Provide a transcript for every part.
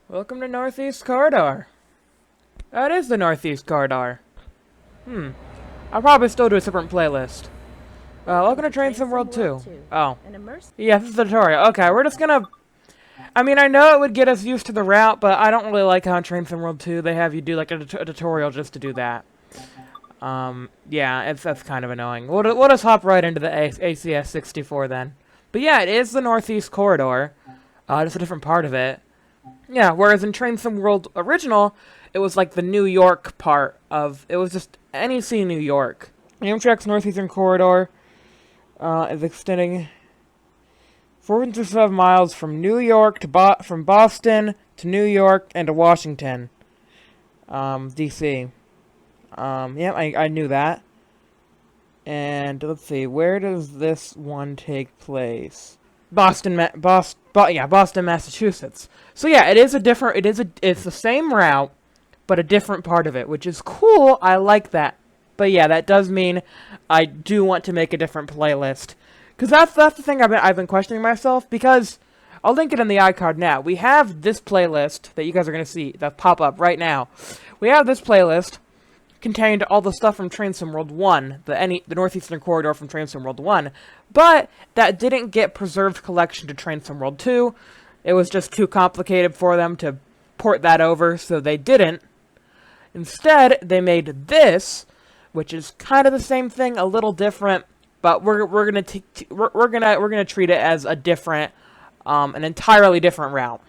Welcome to Northeast Corridor. That is the Northeast Corridor. I'll probably still do a separate playlist. Welcome to Train Sim World 2. Oh. Yeah, this is the tutorial. Okay, we're just gonna... I mean, I know it would get us used to the route, but I don't really like how in Train Sim World 2 they have you do like a tutorial just to do that. Yeah, that's kind of annoying. We'll just hop right into the ACS64 then. But yeah, it is the Northeast Corridor. Just a different part of it. Yeah, whereas in Train Sim World Original, it was like the New York part of... It was just NEC New York. Amtrack's Northeastern Corridor is extending 407 miles from New York to from Boston to New York and to Washington, D.C. Yeah, I knew that. And let's see, where does this one take place? Boston, Massachusetts. So yeah, it's the same route, but a different part of it, which is cool. I like that. But yeah, that does mean I do want to make a different playlist, because that's the thing I've been questioning myself. Because I'll link it in the iCard now. We have this playlist that you guys are gonna see that pop up right now. We have this playlist contained all the stuff from Train Sim World 1, the Northeastern Corridor from Train Sim World 1, but that didn't get preserved collection to Train Sim World 2. It was just too complicated for them to port that over, so they didn't. Instead, they made this, which is kind of the same thing, a little different, but we're gonna treat it as a different, an entirely different route.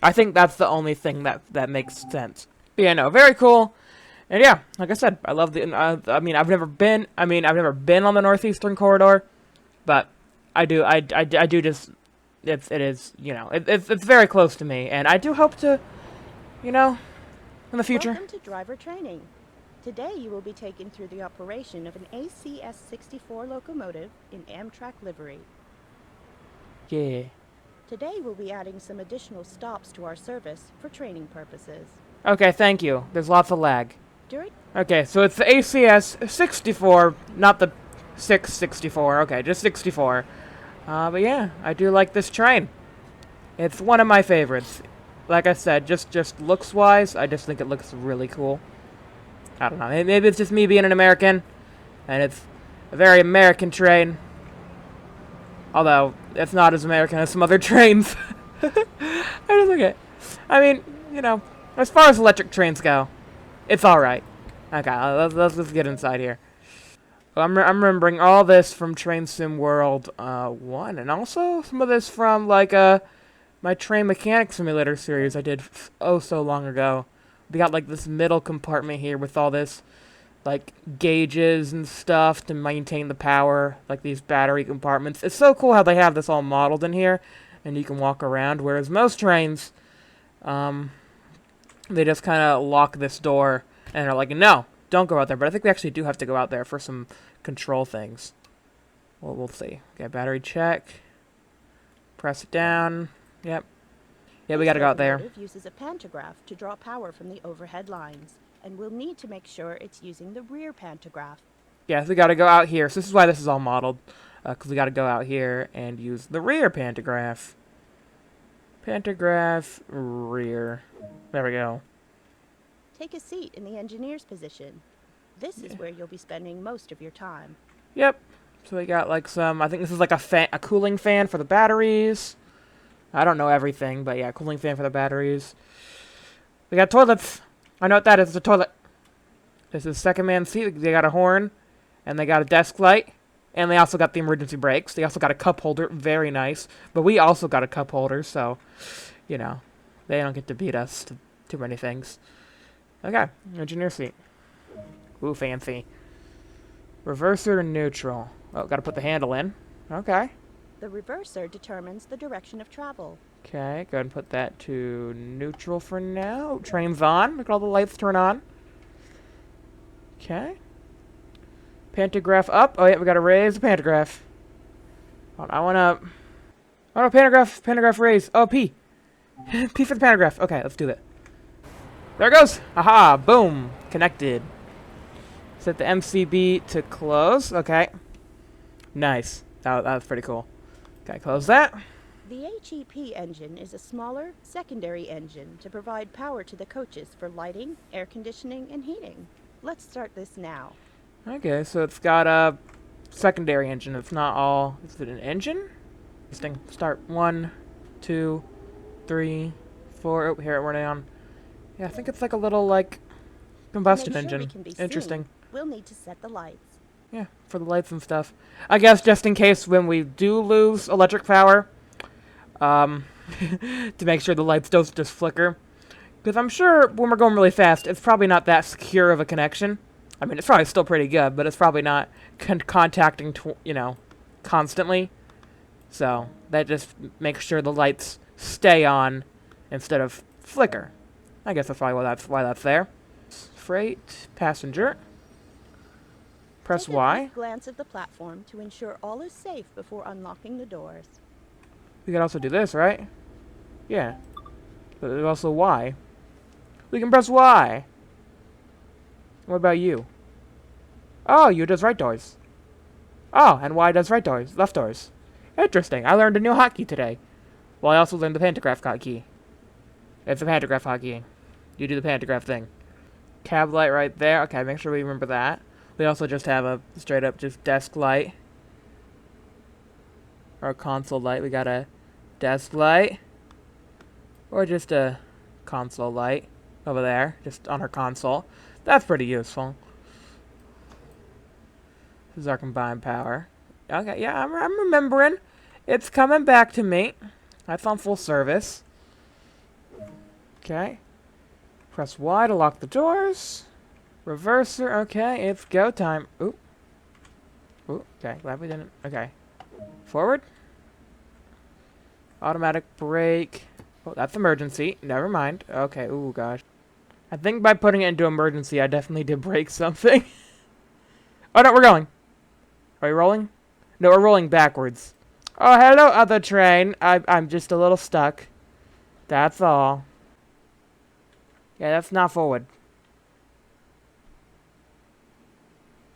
I think that's the only thing that makes sense. But yeah, no, very cool. And yeah, like I said, I love the. I mean, I've never been on the Northeastern Corridor, but I do just. It is, it's very close to me, and I do hope to, in the future. Welcome to driver training. Today you will be taken through the operation of an ACS64 locomotive in Amtrack livery. Yeah. Today we'll be adding some additional stops to our service for training purposes. Okay, thank you. There's lots of lag. Okay, so it's the ACS64, not the 664. Okay, just 64. But yeah, I do like this train. It's one of my favorites. Like I said, just looks-wise, I just think it looks really cool. I don't know, maybe it's just me being an American, and it's a very American train. Although, it's not as American as some other trains. I just like it. I mean, as far as electric trains go, it's alright. Okay, let's get inside here. I'm remembering all this from Train Sim World 1, and also some of this from, like, my Train Mechanic Simulator series I did so long ago. We got, like, this middle compartment here with all this, like, gauges and stuff to maintain the power, like these battery compartments. It's so cool how they have this all modeled in here, and you can walk around, whereas most trains, they just kind of lock this door, and are like, no, don't go out there. But I think we actually do have to go out there for some control things. Well, we'll see. Okay, battery check. Press it down. Yep. Yeah, we gotta go out there. This locomotive uses a pantograph to draw power from the overhead lines, and we'll need to make sure it's using the rear pantograph. Yeah, so we gotta go out here. So this is why this is all modeled, because we gotta go out here and use the rear pantograph. Pantograph rear. There we go. Take a seat in the engineer's position. This is where you'll be spending most of your time. Yep. So we got like some, I think this is like a cooling fan for the batteries. I don't know everything, but yeah, cooling fan for the batteries. We got toilets. I know what that is. It's a toilet. This is second man seat. They got a horn, and they got a desk light, and they also got the emergency brakes. They also got a cup holder. Very nice. But we also got a cup holder, so, they don't get to beat us to too many things. Okay, engineer seat. Ooh, fancy. Reverser and neutral. Oh, gotta put the handle in. Okay. The reverser determines the direction of travel. Okay, go ahead and put that to neutral for now. Train's on. Look at all the lights turn on. Okay. Pantograph up. Oh, yeah, we gotta raise the pantograph. I wanna pantograph raise. Oh, P. P for the pantograph. Okay, let's do that. There it goes. Aha, boom. Connected. Set the MCB to close. Okay. Nice. That was pretty cool. Okay, close that. The HEP engine is a smaller, secondary engine to provide power to the coaches for lighting, air conditioning, and heating. Let's start this now. Okay, so it's got a secondary engine. It's not all... Is it an engine? Interesting. Start. 1, 2, 3, 4. Oh, here, we're on. Yeah, I think it's like a little, like, combustion engine. We can be Interesting. seen, we'll need to set the lights. Yeah, for the lights and stuff. I guess just in case when we do lose electric power, to make sure the lights don't just flicker. Because I'm sure when we're going really fast, it's probably not that secure of a connection. I mean, it's probably still pretty good, but it's probably not contacting, constantly. So, that just makes sure the lights stay on instead of flicker. I guess that's probably why that's there. Freight, passenger. Press Take a Y. quick glance at the platform to ensure all is safe before unlocking the doors. We could also do this, right? Yeah. But there's also Y. We can press Y. What about you? Oh, U does right doors. Oh, and Y does right doors, left doors. Interesting. I learned a new hotkey today. Well, I also learned the pantograph hotkey. It's a pantograph hotkey. You do the pantograph thing. Cab light right there. Okay, make sure we remember that. We also just have a straight up just desk light. Or a console light. We got a desk light. Or just a console light over there. Just on our console. That's pretty useful. This is our combined power. Okay, yeah, I'm remembering. It's coming back to me. That's on full service. Okay. Press Y to lock the doors. Reverser, okay, it's go time. Ooh. Ooh, okay, glad we didn't. Okay. Forward. Automatic brake. Oh, that's emergency. Never mind. Okay, ooh, gosh. I think by putting it into emergency, I definitely did break something. Oh, no, we're going. Are we rolling? No, we're rolling backwards. Oh, hello, other train. I'm just a little stuck. That's all. Yeah, that's not forward.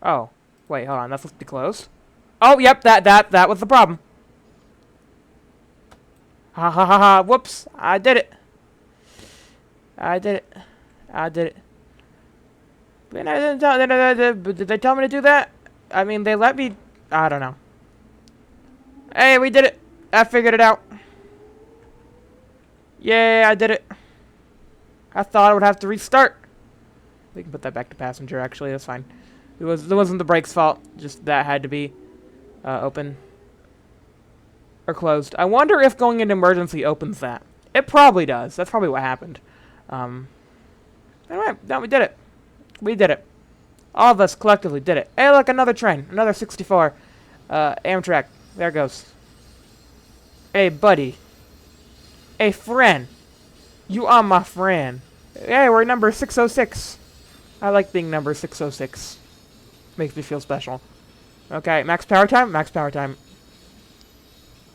Oh, wait, hold on. That's supposed to be closed. Oh, yep, that was the problem. Ha ha ha ha. Whoops. I did it. I did it. I did it. Did they tell me to do that? I mean, they let me... I don't know. Hey, we did it. I figured it out. Yay, I did it. I thought I would have to restart. We can put that back to passenger, actually. That's fine. It wasn't the brake's fault. Just that had to be open. Or closed. I wonder if going into emergency opens that. It probably does. That's probably what happened. Anyway, no, we did it. We did it. All of us collectively did it. Hey, look, another train. Another 64. Amtrack. There it goes. Hey, buddy. Hey, friend. You are my friend. Hey, we're number 606. I like being number 606. Makes me feel special. Okay, max power time? Max power time.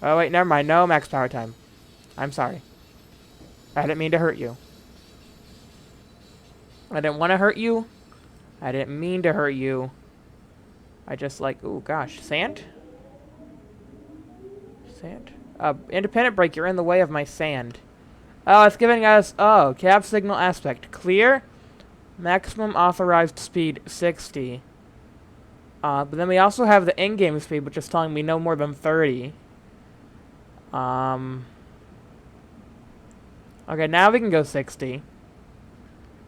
Oh, wait, never mind. No max power time. I'm sorry. I didn't mean to hurt you. I didn't want to hurt you. I didn't mean to hurt you. I just like... Ooh, gosh. Sand? Sand? Independent brake, you're in the way of my sand. Oh, it's giving us... Oh, cab signal aspect. Clear. Maximum authorized speed, 60. But then we also have the in-game speed, which is telling me no more than 30. Okay, now we can go 60.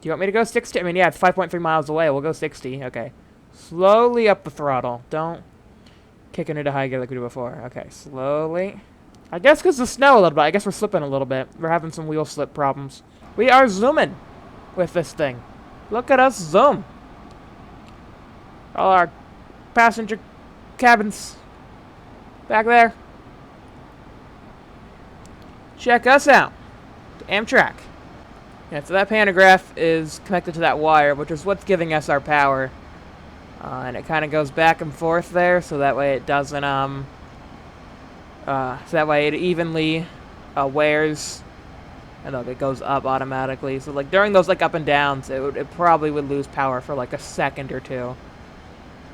Do you want me to go 60? I mean, yeah, it's 5.3 miles away. We'll go 60. Okay. Slowly up the throttle. Don't kick it into high gear like we did before. Okay, slowly. I guess because of the snow a little bit. I guess we're slipping a little bit. We're having some wheel slip problems. We are zooming with this thing. Look at us zoom. All our passenger cabins back there. Check us out. Amtrack. Yeah, so that pantograph is connected to that wire, which is what's giving us our power. And it kind of goes back and forth there, so that way it doesn't, so that way it evenly wears, and look, it goes up automatically. So, like, during those, like, up and downs, it probably would lose power for, like, a second or two.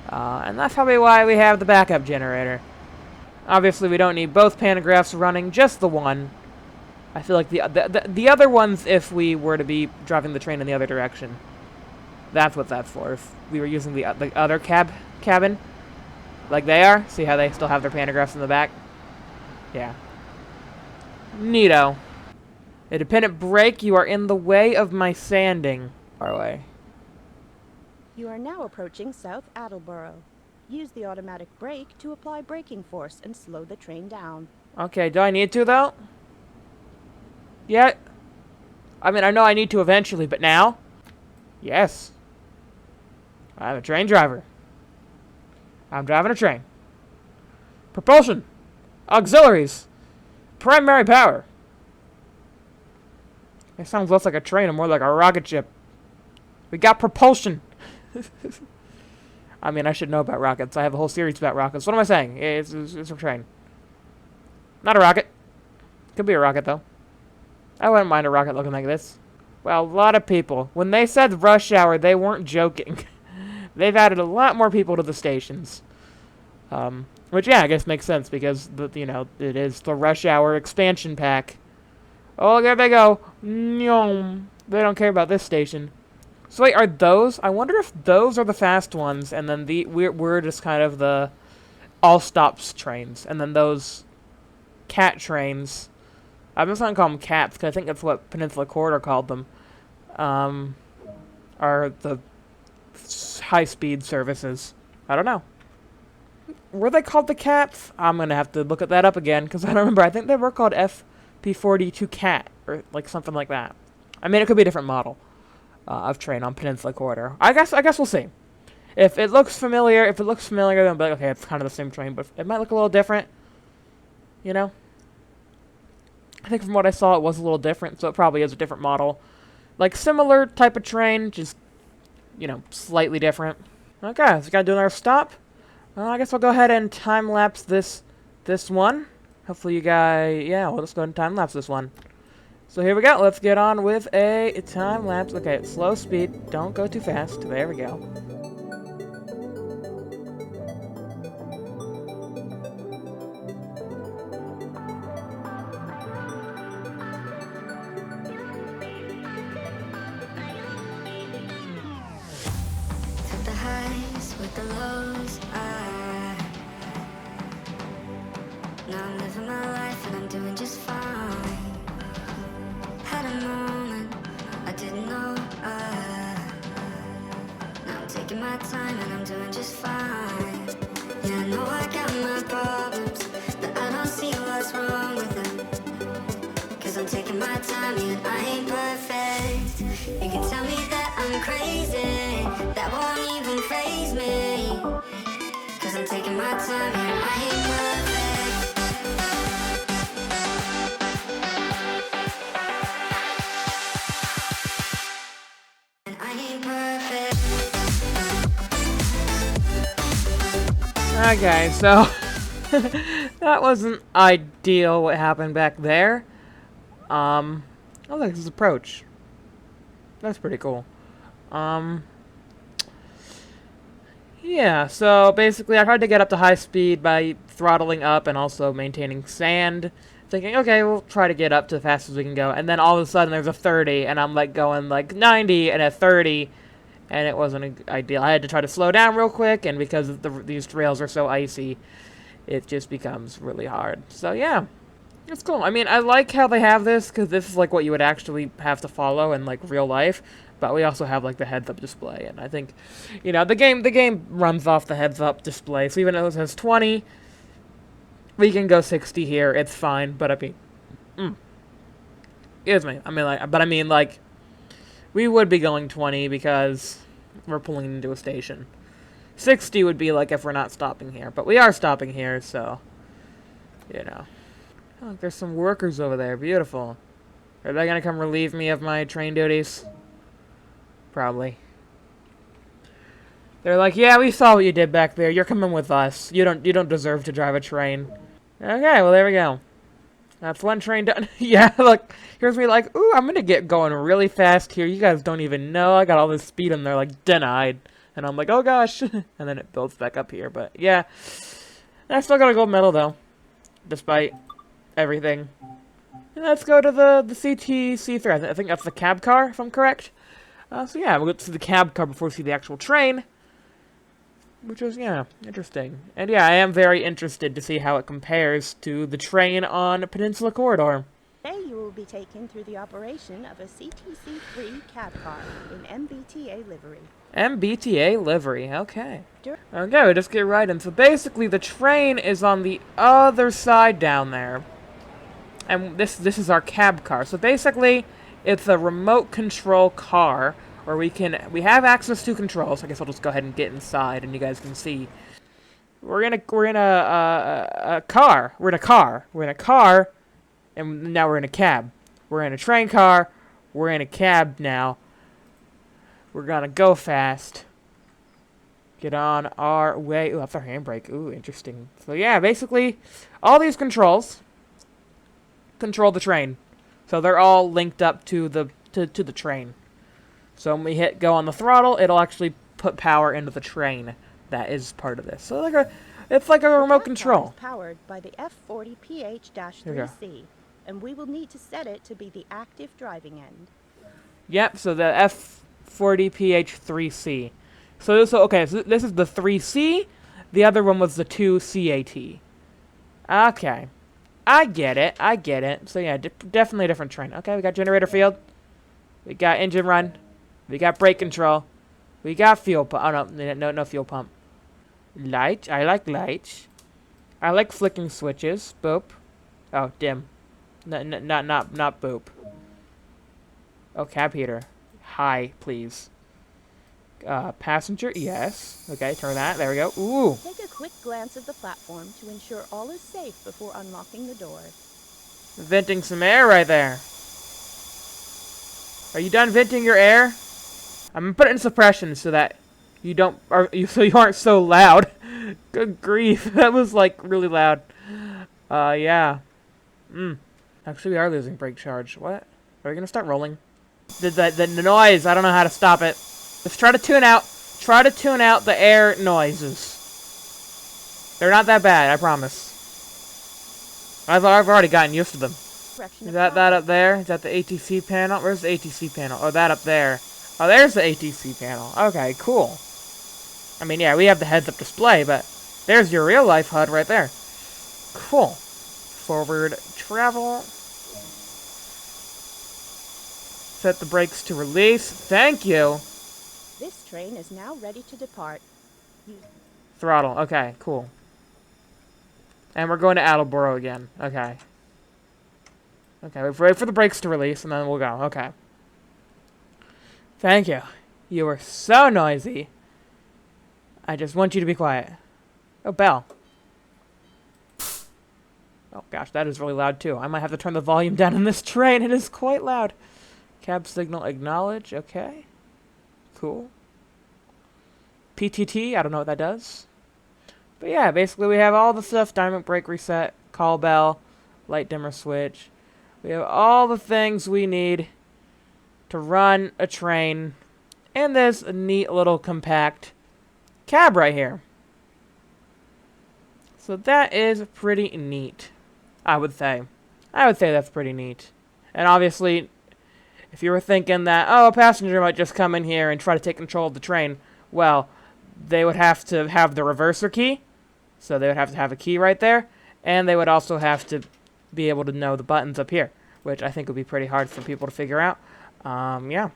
And that's probably why we have the backup generator. Obviously, we don't need both pantographs running, just the one. I feel like the other ones, if we were to be driving the train in the other direction. That's what that's for. If we were using the other cabin, like they are. See how they still have their pantographs in the back? Yeah. Neato. A dependent brake, you are in the way of my sanding. Our way. You are now approaching South Attleboro. Use the automatic brake to apply braking force and slow the train down. Okay, do I need to, though? Yeah. I mean, I know I need to eventually, but now? Yes. I'm a train driver. I'm driving a train. Propulsion. Auxiliaries. Primary power. It sounds less like a train and more like a rocket ship. We got propulsion. I mean, I should know about rockets. I have a whole series about rockets. What am I saying? It's a train. Not a rocket. Could be a rocket, though. I wouldn't mind a rocket looking like this. Well, a lot of people. When they said rush hour, they weren't joking. They've added a lot more people to the stations. Which, yeah, I guess makes sense because, it is the rush hour expansion pack. Oh, there they go. Nyom. They don't care about this station. So wait, are those? I wonder if those are the fast ones, and then we're just kind of the all stops trains, and then those cat trains. I'm just gonna call them cats because I think that's what Peninsula Corridor called them. Are the high-speed services? I don't know. Were they called the cats? I'm gonna have to look at that up again because I don't remember. I think they were called Ep.42 cat or like something like that. I mean, it could be a different model of train on Peninsula Corridor. I guess we'll see. If it looks familiar, then I'll be like, okay, it's kind of the same train, but it might look a little different. You know? I think from what I saw, it was a little different, so it probably is a different model. Like, similar type of train, just, slightly different. Okay, so we gotta do another stop. I guess we'll go ahead and time-lapse this one. Hopefully you guys... Yeah, we'll just go ahead and time-lapse this one. So here we go. Let's get on with a time-lapse. Okay, slow speed. Don't go too fast. There we go. Took the highs with the lows. Now I'm living my life and I'm doing just fine. Had a moment I didn't know. Now I'm taking my time and I'm doing just fine. Yeah, I know I got my problems, but I don't see what's wrong with them. Cause I'm taking my time and I ain't perfect. You can tell me that I'm crazy, that won't even faze me. Cause I'm taking my time and I ain't perfect. Okay, so that wasn't ideal what happened back there. I like this approach. That's pretty cool. Yeah, so basically I tried to get up to high speed by throttling up and also maintaining sand. Thinking, okay, we'll try to get up to as fast as we can go. And then all of a sudden there's a 30 and I'm like going like 90 and a 30. And it wasn't ideal. I had to try to slow down real quick, and because these trails are so icy, it just becomes really hard. So yeah, it's cool. I mean, I like how they have this, because this is like what you would actually have to follow in like real life. But we also have like the heads-up display, and I think, the game runs off the heads-up display. So even though it says 20, we can go 60 here. It's fine. But I mean, excuse me. I mean like. We would be going 20 because we're pulling into a station. 60 would be like if we're not stopping here. But we are stopping here, so, Oh, there's some workers over there. Beautiful. Are they going to come relieve me of my train duties? Probably. They're like, yeah, we saw what you did back there. You're coming with us. You don't deserve to drive a train. Okay, well, there we go. That's one train done. Yeah, look, here's me like, ooh, I'm gonna get going really fast here. You guys don't even know. I got all this speed and they're like, denied. And I'm like, oh gosh. And then it builds back up here. But yeah, I still got a gold medal though. despite everything. And let's go to the CTC3. I think that's the cab car, if I'm correct. So yeah, we'll go to the cab car before we see the actual train. Which is, yeah, interesting. And yeah, I am very interested to see how it compares to the train on Peninsula Corridor. Today you will be taken through the operation of a CTC3 cab car in MBTA livery. MBTA livery, okay. Okay, we just get right in. So basically, the train is on the other side down there. And this is our cab car. So basically, it's a remote control car where we have access to controls. I guess I'll just go ahead and get inside and you guys can see. We're in a car. We're in a car, and now we're in a cab. We're in a train car. We're in a cab now. We're gonna go fast. Get on our way. Ooh, that's our handbrake. Ooh, interesting. So yeah, basically, all these controls control the train. So they're all linked up to the train. So when we hit go on the throttle, it'll actually put power into the train. That is part of this. So it's like a remote control. Is powered by the F40PH-3C, and we will need to set it to be the active driving end. Yep. So the F40PH-3C. So this is the 3C. The other one was the 2CAT. Okay. I get it. So yeah, definitely a different train. Okay, we got generator field. We got engine run. We got brake control. We got fuel pump. Oh, no fuel pump. Light. I like lights. I like flicking switches. Boop. Oh, dim. Not boop. Oh, cab heater. High, please. Passenger, yes. Okay, turn that. There we go. Ooh. Take a quick glance at the platform to ensure all is safe before unlocking the door. Venting some air right there. Are you done venting your air? I'm gonna put it in suppression so that you aren't so loud. Good grief, that was like really loud. Yeah. Actually, we are losing brake charge. What? Are we gonna start rolling? The noise. I don't know how to stop it. Let's try to tune out. Try to tune out the air noises. They're not that bad, I promise. I've already gotten used to them. Is that up there? Is that the ATC panel? Where's the ATC panel? Oh, that up there. Oh, there's the ATC panel. Okay, cool. I mean, yeah, we have the heads-up display, but there's your real-life HUD right there. Cool. Forward travel. Set the brakes to release. Thank you. This train is now ready to depart. Throttle. Okay, cool. And we're going to Attleboro again. Okay. Okay, wait for the brakes to release, and then we'll go. Okay. Thank you. You were so noisy. I just want you to be quiet. Oh, bell. Oh, gosh, that is really loud, too. I might have to turn the volume down in this train. It is quite loud. Cab signal acknowledge. Okay. Cool. PTT, I don't know what that does. But yeah, basically we have all the stuff. Dynamic brake reset, call bell, light dimmer switch. We have all the things we need to run a train in this neat little compact cab right here. So that is pretty neat, I would say. I would say that's pretty neat. And obviously, if you were thinking that, oh, a passenger might just come in here and try to take control of the train, well, they would have to have the reverser key. So they would have to have a key right there. And they would also have to be able to know the buttons up here, which I think would be pretty hard for people to figure out. Yeah.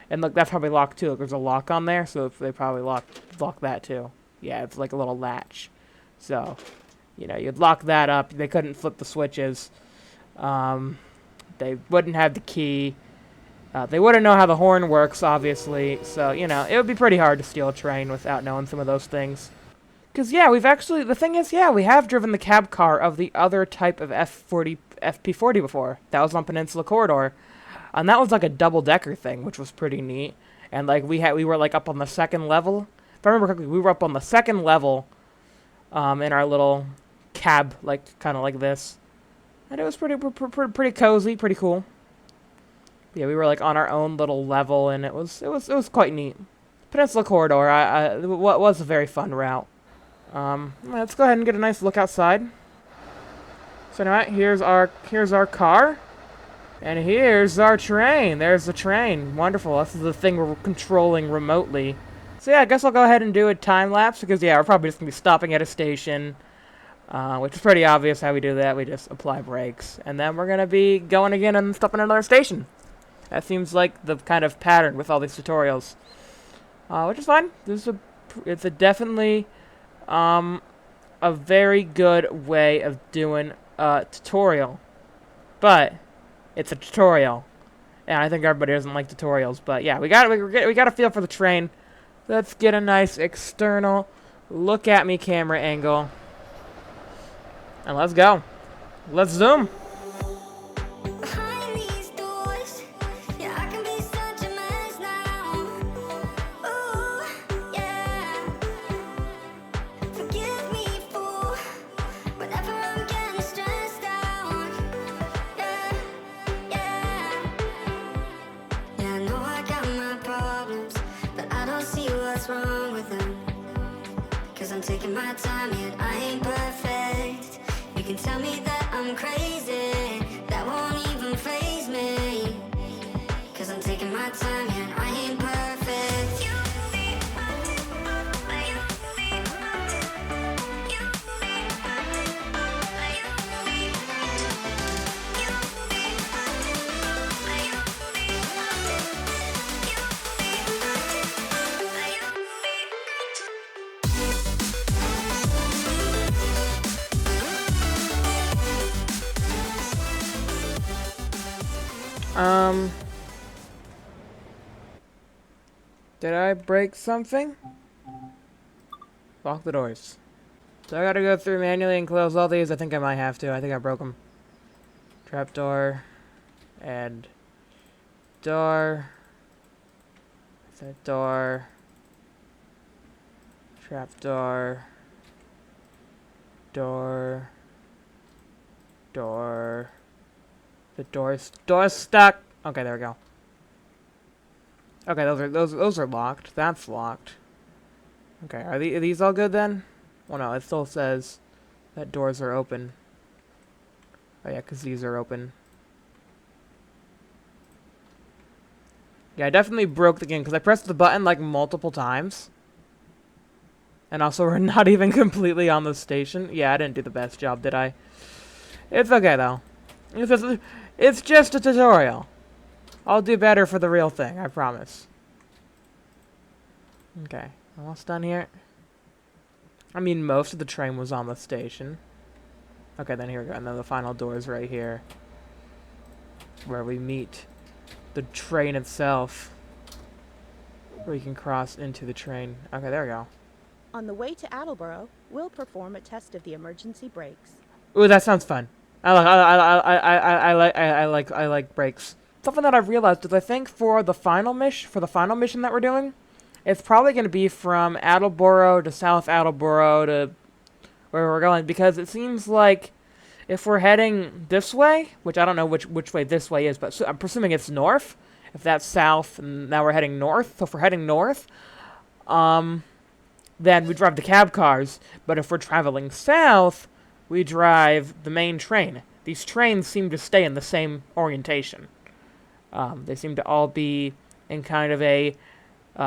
And look, that's probably locked too. Look, there's a lock on there, so they probably lock that too. Yeah, it's like a little latch. So, you know, you'd lock that up. They couldn't flip the switches. They wouldn't have the key. They wouldn't know how the horn works, obviously. So, you know, it would be pretty hard to steal a train without knowing some of those things. Because, yeah, the thing is, yeah, we have driven the cab car of the other type of FP40 before. That was on Peninsula Corridor. And that was like a double-decker thing, which was pretty neat. And, like, we were, like, up on the second level. If I remember correctly, we were up on the second level in our little cab, like, kind of like this. And it was pretty cozy, pretty cool. Yeah, we were, like, on our own little level, and it was quite neat. Peninsula Corridor, what was a very fun route. Let's go ahead and get a nice look outside. So now here's our car, and here's our train. There's the train. Wonderful. This is the thing we're controlling remotely. So yeah, I guess I'll go ahead and do a time lapse because yeah, we're probably just gonna be stopping at a station, which is pretty obvious how we do that. We just apply brakes, and then we're gonna be going again and stopping at another station. That seems like the kind of pattern with all these tutorials, which is fine. It's a definitely a very good way of doing a tutorial, but it's a tutorial, and I think everybody doesn't like tutorials. But yeah, we got a feel for the train. Let's get a nice external look at me camera angle, and let's go. Let's zoom. Behind these doors, yeah, I can be such a mess now. Ooh, yeah. Forgive me, fool, whenever I'm getting stressed out. Yeah, yeah. Yeah, I know I got my problems, but I don't see what's wrong with them. 'Cause I'm taking my time, yet I ain't perfect. You can tell me that I'm crazy, that won't even faze me. 'Cause I'm taking my time, yet I ain't perfect. Did I break something? Lock the doors. So I gotta go through manually and close all these. I think I might have to. I think I broke them. Trapdoor. And door. That door. Trapdoor. Door. Door. The door's stuck. Okay, there we go. Okay, those are locked. That's locked. Okay, are these all good then? Well, no, it still says that doors are open. Oh yeah, because these are open. Yeah, I definitely broke the game because I pressed the button like multiple times. And also, we're not even completely on the station. Yeah, I didn't do the best job, did I? It's okay though. It's just a tutorial. I'll do better for the real thing, I promise. Okay, almost done here. I mean, most of the train was on the station. Okay, then here we go. And then the final door is right here, where we meet the train itself, where you can cross into the train. Okay, there we go. On the way to Attleboro, we'll perform a test of the emergency brakes. Ooh, that sounds fun. I like brakes. Something that I've realized is I think for the final mission that we're doing, it's probably going to be from Attleboro to South Attleboro to where we're going, because it seems like if we're heading this way, which I don't know which way this way is, but I'm presuming it's north. If that's south, and now we're heading north. So if we're heading north, then we drive the cab cars. But if we're traveling south, we drive the main train. These trains seem to stay in the same orientation. They seem to all be in kind of a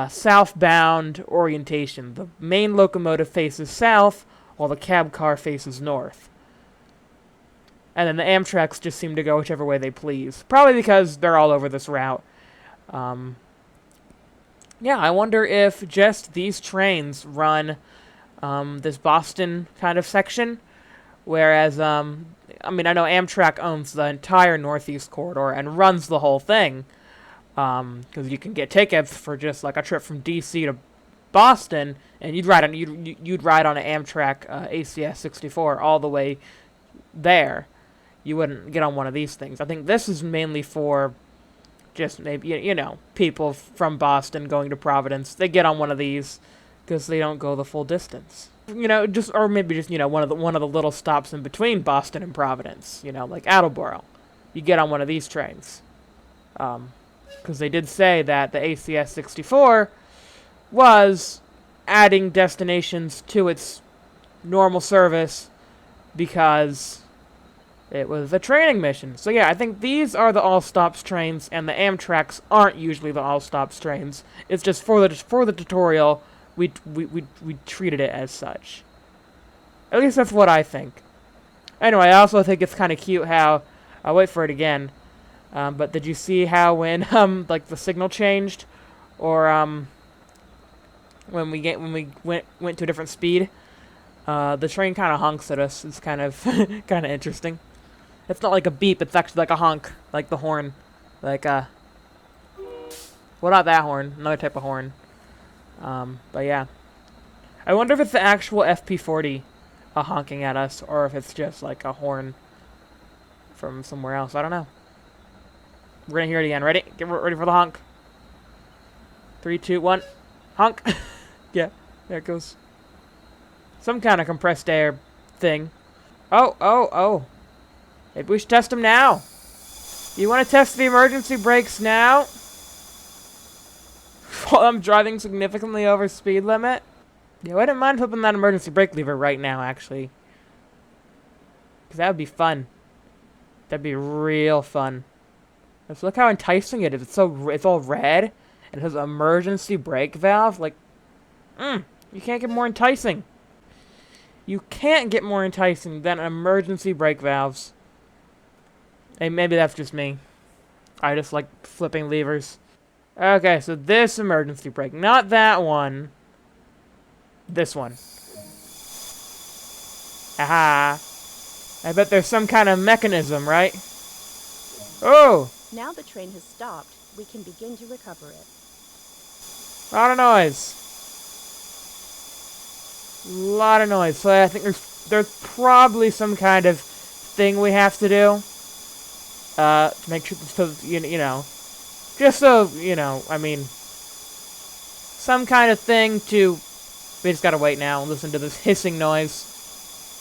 southbound orientation. The main locomotive faces south, while the cab car faces north. And then the Amtracks just seem to go whichever way they please. Probably because they're all over this route. Yeah, I wonder if just these trains run this Boston kind of section. Whereas, I mean, I know Amtrack owns the entire Northeast Corridor and runs the whole thing. Because you can get tickets for just like a trip from DC to Boston, and you'd ride on an Amtrack ACS64 all the way there. You wouldn't get on one of these things. I think this is mainly for just maybe, you know, people from Boston going to Providence. They get on one of these because they don't go the full distance. You know, just, or maybe just, you know, one of the little stops in between Boston and Providence, you know, like Attleboro. You get on one of these trains. Because they did say that the ACS64 was adding destinations to its normal service because It was a training mission. So yeah, I think these are the all-stops trains, and the Amtracks aren't usually the all-stops trains. It's just for the tutorial, we treated it as such. At least that's what I think. Anyway, I also think it's kind of cute how... I'll wait for it again. But did you see how when, like, the signal changed? Or, when we went to a different speed? The train kind of honks at us. It's kind of, kind of interesting. It's not like a beep, it's actually like a honk. Like the horn. Like, well, not that horn. Another type of horn. But yeah. I wonder if it's the actual FP40 honking at us, or if it's just like a horn from somewhere else. I don't know. We're gonna hear it again. Ready? Get ready for the honk. 3, 2, 1. Honk. Yeah, there it goes. Some kind of compressed air thing. Oh. Maybe we should test them now. You want to test the emergency brakes now? While I'm driving significantly over speed limit? Yeah, I didn't mind flipping that emergency brake lever right now, actually. Because that would be fun. That'd be real fun. Just look how enticing it is. It's all red. And it has an emergency brake valve. Like, you can't get more enticing. You can't get more enticing than emergency brake valves. Hey, maybe that's just me. I just like flipping levers. Okay, so this emergency brake. Not that one. This one. Aha. I bet there's some kind of mechanism, right? Oh! Now the train has stopped, we can begin to recover it. Lot of noise. Lot of noise. So I think there's probably some kind of thing we have to do. To make sure, so, you know. Just so, you know, I mean. Some kind of thing to... We just gotta wait now and listen to this hissing noise.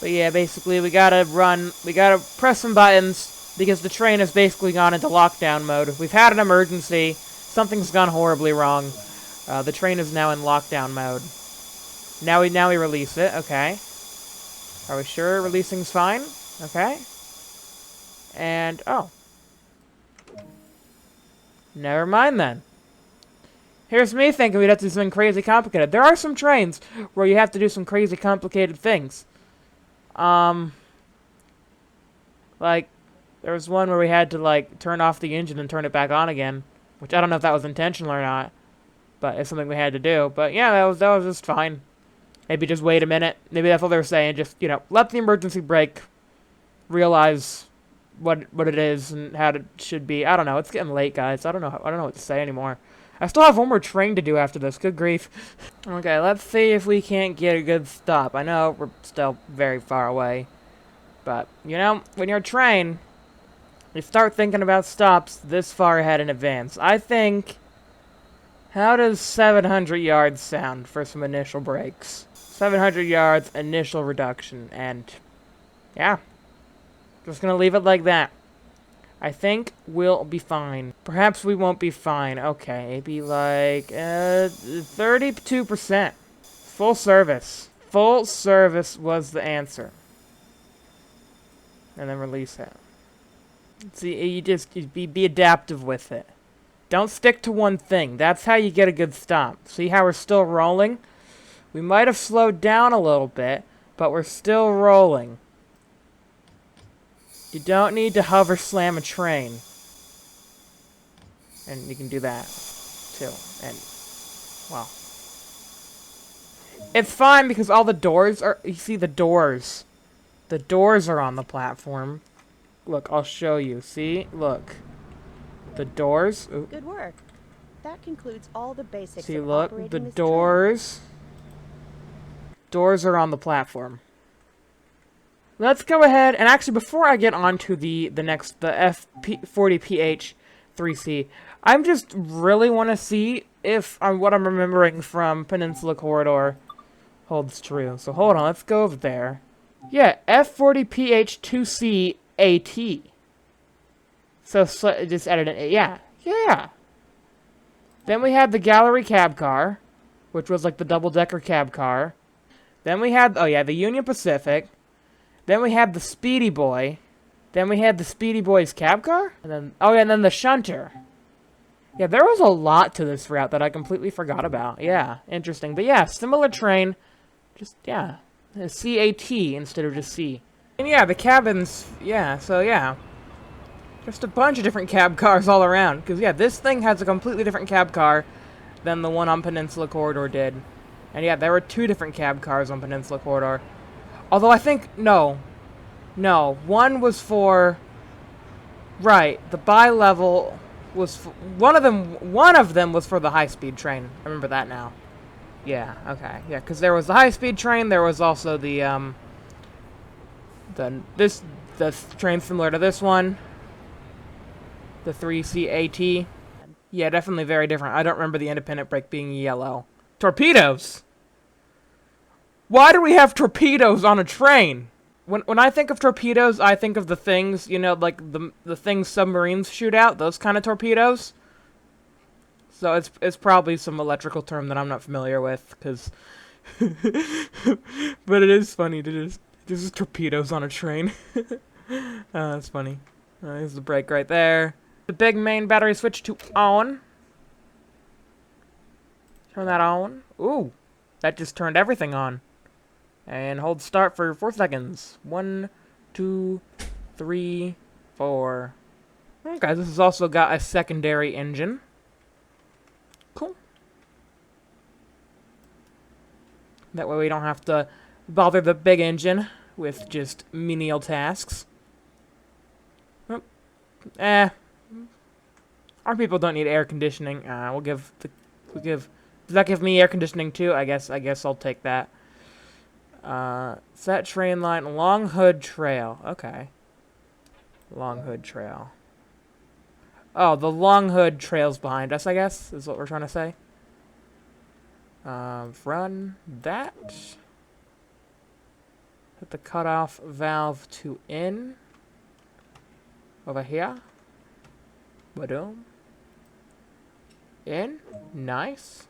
But yeah, basically we gotta press some buttons, because the train has basically gone into lockdown mode. We've had an emergency. Something's gone horribly wrong. The train is now in lockdown mode. Now we release it, okay. Are we sure releasing's fine? Okay. And, oh. Never mind then. Here's me thinking we'd have to do something crazy complicated. There are some trains where you have to do some crazy complicated things. Like, there was one where we had to, like, turn off the engine and turn it back on again. Which I don't know if that was intentional or not. But it's something we had to do. But yeah, that was just fine. Maybe just wait a minute. Maybe that's what they were saying. Just, you know, let the emergency brake realize what it is and how it should be. I don't know. It's getting late, guys. I don't know what to say anymore. I still have one more train to do after this. Good grief. Okay, let's see if we can't get a good stop. I know we're still very far away. But, you know, when you're a train, you start thinking about stops this far ahead in advance. I think... How does 700 yards sound for some initial brakes? 700 yards, initial reduction, and... Yeah. Just gonna leave it like that. I think we'll be fine. Perhaps we won't be fine. Okay, maybe like 32%. Full service. Full service was the answer. And then release it. See, you just be adaptive with it. Don't stick to one thing. That's how you get a good stop. See how we're still rolling? We might have slowed down a little bit, but we're still rolling. You don't need to hover slam a train. And you can do that, too. And, well. It's fine because all the doors are... You see the doors. The doors are on the platform. Look, I'll show you. See? Look. The doors. Ooh. Good work. That concludes all the basics See, of look. operating The this doors. Doors are on the platform. Let's go ahead, and actually before I get on to the F40PH3C, I just really want to see if what I'm remembering from Peninsula Corridor holds true. So hold on, let's go over there. Yeah, F40PH2C AT. So just edit it. Yeah. Then we had the Gallery Cab Car, which was like the double-decker cab car. Then we had, oh yeah, the Union Pacific. Then we had the Speedy Boy. Then we had the Speedy Boys cab car, and then and then the shunter. Yeah, there was a lot to this route that I completely forgot about. Yeah, interesting. But yeah, similar train, just yeah, CAT instead of just C. And yeah, the cabins. Yeah, so yeah, just a bunch of different cab cars all around. Because yeah, this thing has a completely different cab car than the one on Peninsula Corridor did. And yeah, there were 2 different cab cars on Peninsula Corridor. Although I think no, one was for. Right, the bi-level was one of them was for the high-speed train. I remember that now. Yeah, okay. Yeah, because there was the high-speed train, there was also the train similar to this one. The 3CAT. Yeah, definitely very different. I don't remember the independent brake being yellow. Torpedoes! Why do we have torpedoes on a train? When I think of torpedoes, I think of the things, you know, like the things submarines shoot out, those kind of torpedoes. So it's probably some electrical term that I'm not familiar with, because... but it is funny to just torpedoes on a train. That's funny. There's the brake right there. The big main battery switch to on. Turn that on. Ooh, that just turned everything on. And hold start for 4 seconds. 1, 2, 3, 4. Okay, this has also got a secondary engine. Cool. That way we don't have to bother the big engine with just menial tasks. Oh. Our people don't need air conditioning. Does that give me air conditioning too? I guess I'll take that. Set train line, Long Hood Trail. Okay. Long Hood Trail. Oh, the Long Hood Trail's behind us, I guess, is what we're trying to say. Run that. Hit the cutoff valve to in. Over here. Boom. In. Nice.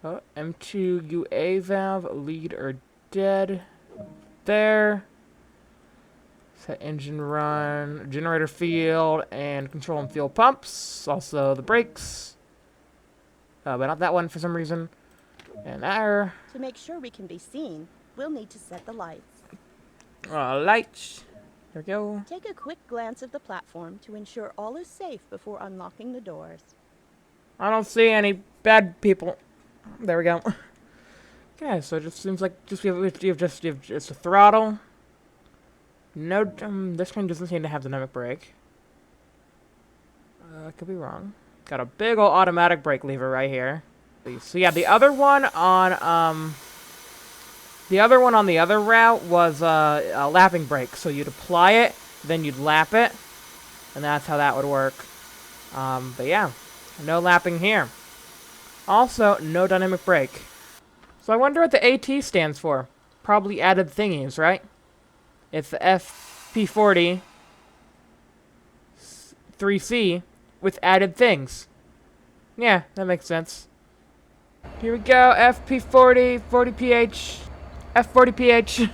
Oh, M2 UA valve, lead or dead. There. Set engine run, generator field, and control and fuel pumps. Also the brakes. But not that one for some reason. And there. To make sure we can be seen, we'll need to set the lights. Lights. There we go. Take a quick glance of the platform to ensure all is safe before unlocking the doors. I don't see any bad people. There we go. Okay, so it just seems like you have just a throttle. No, this train doesn't seem to have dynamic brake. I could be wrong. Got a big ol' automatic brake lever right here. So yeah, the other one on the other route was a lapping brake. So you'd apply it, then you'd lap it, and that's how that would work. But yeah, no lapping here. Also, no dynamic brake. So I wonder what the AT stands for. Probably added thingies, right? It's the FP40 3C with added things. Yeah, that makes sense. Here we go, FP40, 40PH, F40PH.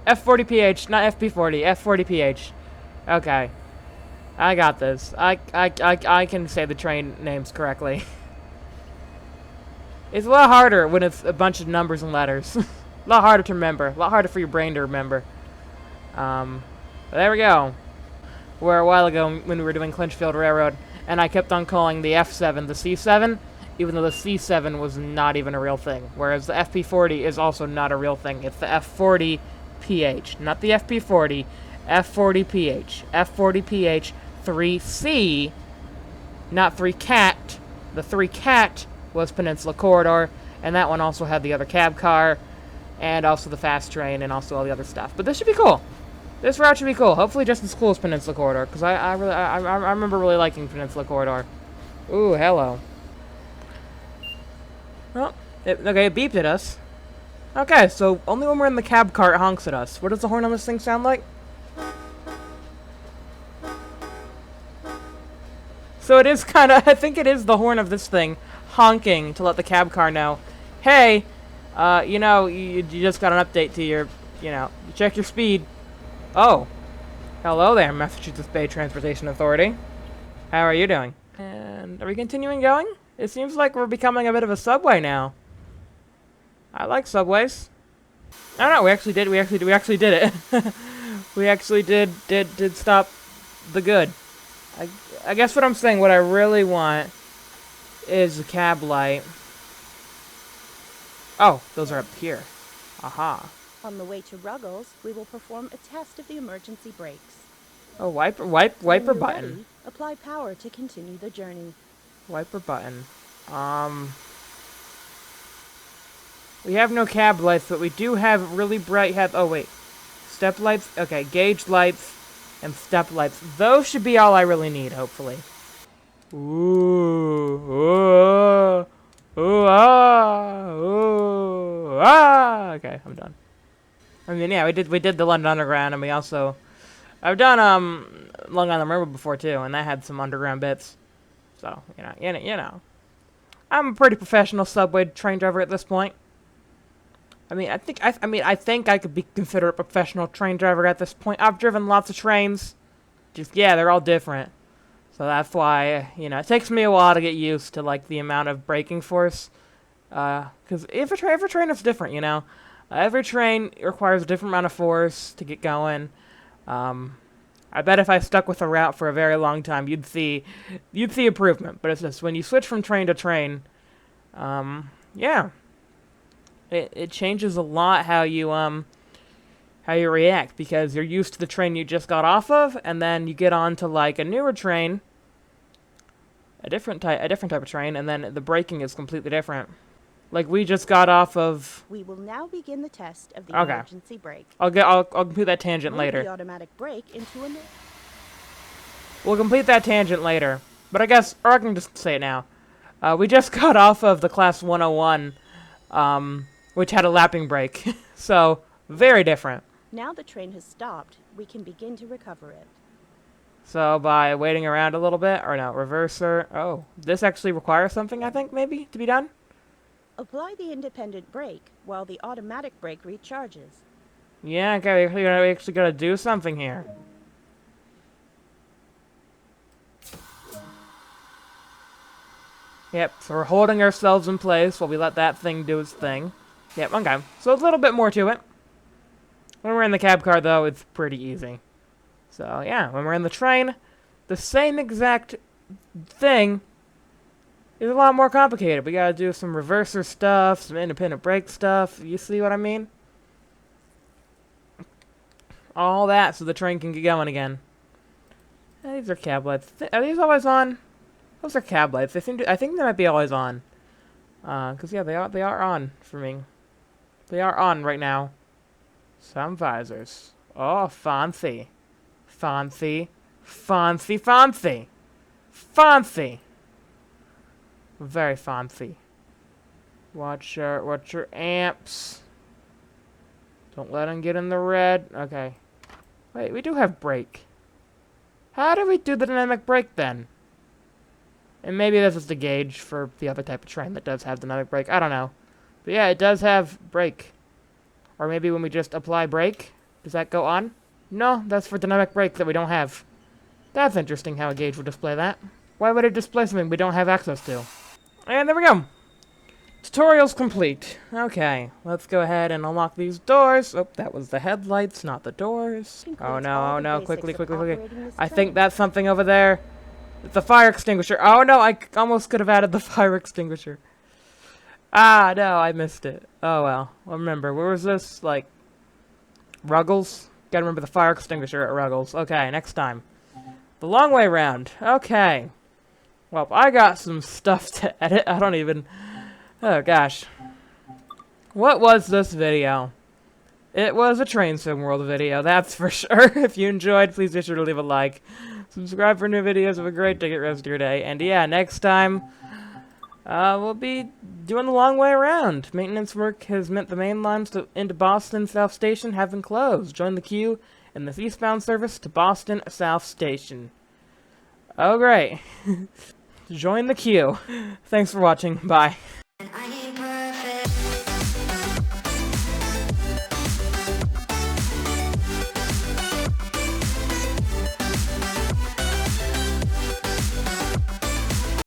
F40PH, not FP40, F40PH. Okay. I got this. I can say the train names correctly. It's a lot harder when it's a bunch of numbers and letters. A lot harder to remember. A lot harder for your brain to remember. But there we go. Where a while ago when we were doing Clinchfield Railroad, and I kept on calling the F7 the C7, even though the C7 was not even a real thing. Whereas the FP40 is also not a real thing. It's the F40PH, not the FP40. F40PH. F40PH 3C, not 3CAT. The 3CAT was Peninsula Corridor, and that one also had the other cab car, and also the fast train, and also all the other stuff. But this should be cool. This route should be cool. Hopefully just as cool as Peninsula Corridor, because I remember really liking Peninsula Corridor. Ooh, hello. Well, okay, it beeped at us. Okay, so only when we're in the cab car it honks at us. What does the horn on this thing sound like? So it is kind of, I think it is the horn of this thing honking to let the cab car know, hey, you know, you just got an update to your, you know, check your speed. Oh, Hello there, Massachusetts Bay Transportation Authority. How are you doing? And are we continuing going? It seems like we're becoming a bit of a subway now. I like subways. I don't know, we actually did it. We actually did stop the good. I guess what I'm saying, what I really want is a cab light. Oh, those are up here. Aha. On the way to Ruggles, we will perform a test of the emergency brakes. Oh, wiper When you're button. ready, apply power to continue the journey. Wiper button. We have no cab lights, but we do have really bright oh wait. Step lights? Okay, gauge lights and step lights. Those should be all I really need, hopefully. Ooh, okay, I'm done. I mean, yeah, we did the London Underground, and we also... I've done, Long Island Railroad before, too, and that had some underground bits. So, you know. I'm a pretty professional subway train driver at this point. I mean, I think I could be considered a professional train driver at this point. I've driven lots of trains. Just, yeah, they're all different. So that's why, you know, it takes me a while to get used to, like, the amount of braking force. Because every train is different, you know. Every train requires a different amount of force to get going. I bet if I stuck with a route for a very long time, you'd see improvement. But it's just when you switch from train to train, yeah, it changes a lot how you react, because you're used to the train you just got off of, and then you get on to like a newer train, a different type of train, and then the braking is completely different. Like, we just got off of... We will now begin the test of the emergency brake. I'll complete that tangent Move later. the automatic brake into a... We'll complete that tangent later. But I guess, or I can just say it now. We just got off of the Class 101, which had a lapping brake. So, very different. Now the train has stopped, we can begin to recover it. So, by waiting around a little bit, or no, reverser... Oh, this actually requires something, I think, maybe, to be done? Apply the independent brake while the automatic brake recharges. Yeah, okay, we actually gotta do something here. Yep, so we're holding ourselves in place while we let that thing do its thing. Yep, okay. So a little bit more to it. When we're in the cab car, though, it's pretty easy. So, yeah, when we're in the train, the same exact thing is a lot more complicated. We gotta do some reverser stuff, some independent brake stuff. You see what I mean? All that so the train can get going again. These are cab lights. Are these always on? Those are cab lights. I think they might be always on. Cause yeah, they are on for me. They are on right now. Some visors. Oh, fancy. Fancy. Fancy, fancy. Fancy. Very fancy. Watch your amps. Don't let them get in the red. Okay. Wait, we do have brake. How do we do the dynamic brake then? And maybe this is the gauge for the other type of train that does have dynamic brake. I don't know. But yeah, it does have brake. Or maybe when we just apply brake, does that go on? No, that's for dynamic brake that we don't have. That's interesting how a gauge would display that. Why would it display something we don't have access to? And there we go. Tutorial's complete. Okay, let's go ahead and unlock these doors. Oh, that was the headlights, not the doors. Oh no, quickly. I think that's something over there. It's a fire extinguisher. Oh no, I almost could have added the fire extinguisher. Ah, no, I missed it. Oh well. Remember, where was this? Like, Ruggles? Gotta remember the fire extinguisher at Ruggles. Okay, next time. The long way round. Okay. Well, I got some stuff to edit. I don't even... Oh, gosh. What was this video? It was a Train Sim World video, that's for sure. If you enjoyed, please be sure to leave a like. Subscribe for new videos. Have a great day. Get rest of your day. And yeah, next time, we'll be doing the long way around. Maintenance work has meant the main lines into Boston South Station have been closed. Join the queue in this eastbound service to Boston South Station. Oh, great. Join the queue. Thanks for watching. Bye.